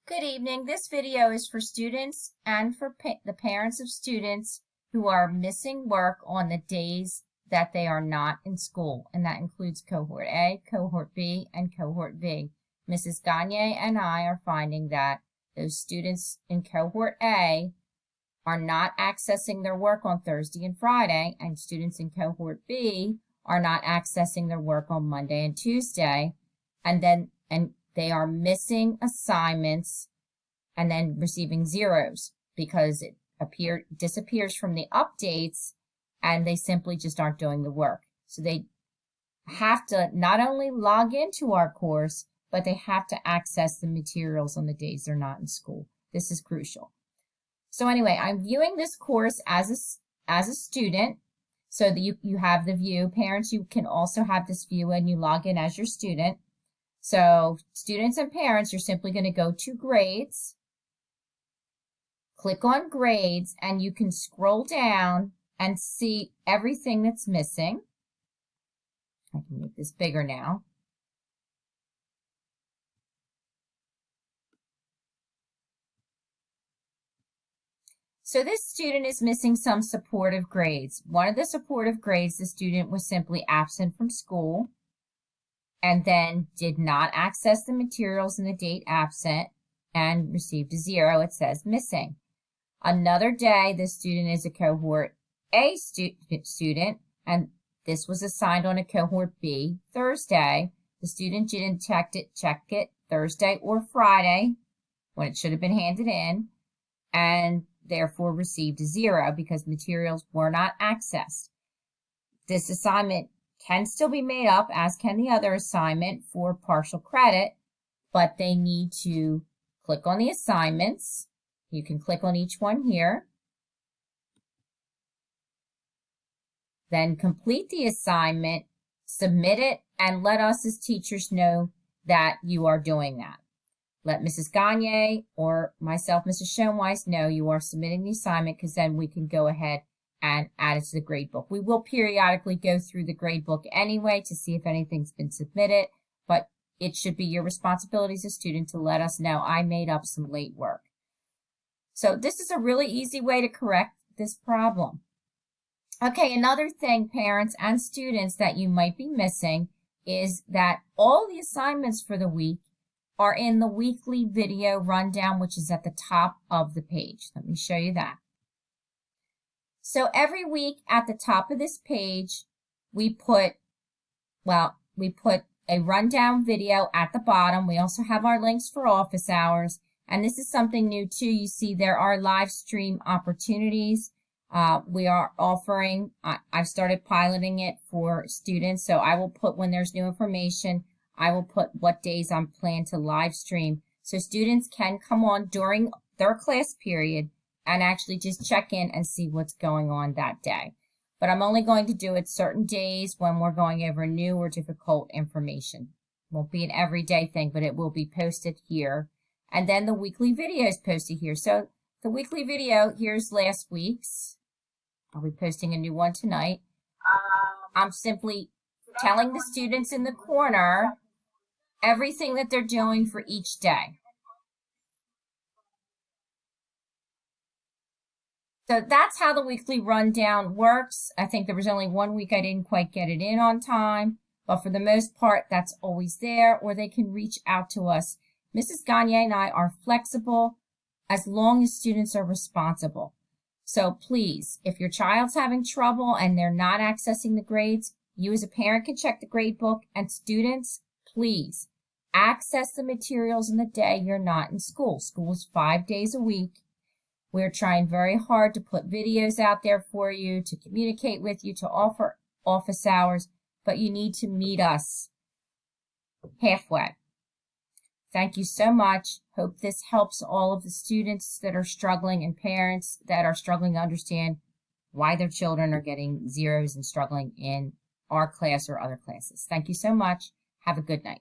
Good evening. This video is for students and for the parents of students who are missing work on the days that they are not in school, and that includes Cohort A, Cohort B, and Cohort V. Mrs. Gagne and I are finding that those students in Cohort A are not accessing their work on Thursday and Friday, and students in Cohort B are not accessing their work on Monday and Tuesday, and they are missing assignments and then receiving zeros because it disappears from the updates and they simply just aren't doing the work. So they have to not only log into our course, but they have to access the materials on the days they're not in school. This is crucial. So anyway, I'm viewing this course as a student so that you have the view. Parents, you can also have this view and you log in as your student. So students and parents, you're simply going to go to grades, click on grades, and you can scroll down and see everything that's missing. I can make this bigger now. So this student is missing some supportive grades. One of the supportive grades, the student was simply absent from school and then did not access the materials in the date absent and received a 0. It says missing. Another day, the student is a Cohort A student, and this was assigned on a Cohort B Thursday. The student didn't check it Thursday or Friday when it should have been handed in, and therefore received a 0 because materials were not accessed. This assignment can still be made up, as can the other assignment, for partial credit, but they need to click on the assignments. You can click on each one here. Then complete the assignment, submit it, and let us as teachers know that you are doing that. Let Mrs. Gagne or myself, Mrs. Schoenweiss, know you are submitting the assignment, because then we can go ahead and add it to the grade book. We will periodically go through the grade book anyway to see if anything's been submitted, but it should be your responsibility as a student to let us know I made up some late work. So this is a really easy way to correct this problem. Okay, another thing, parents and students, that you might be missing is that all the assignments for the week are in the weekly video rundown, which is at the top of the page. Let me show you that. So every week at the top of this page, we put a rundown video at the bottom. We also have our links for office hours. And this is something new too. You see there are live stream opportunities. We are offering, I've started piloting it for students. So I will put, when there's new information, I will put what days I'm planning to live stream. So students can come on during their class period and actually just check in and see what's going on that day. But I'm only going to do it certain days when we're going over new or difficult information. It won't be an everyday thing, but it will be posted here. And then the weekly video is posted here. So the weekly video, here's last week's. I'll be posting a new one tonight. I'm simply telling the students in the corner everything that they're doing for each day. So that's how the weekly rundown works. I think there was only one week I didn't quite get it in on time, but for the most part, that's always there, or they can reach out to us. Mrs. Gagne and I are flexible as long as students are responsible. So please, if your child's having trouble and they're not accessing the grades, you as a parent can check the grade book, and students, please access the materials in the day you're not in school. School is 5 days a week. We're trying very hard to put videos out there for you, to communicate with you, to offer office hours, but you need to meet us halfway. Thank you so much. Hope this helps all of the students that are struggling and parents that are struggling to understand why their children are getting zeros and struggling in our class or other classes. Thank you so much. Have a good night.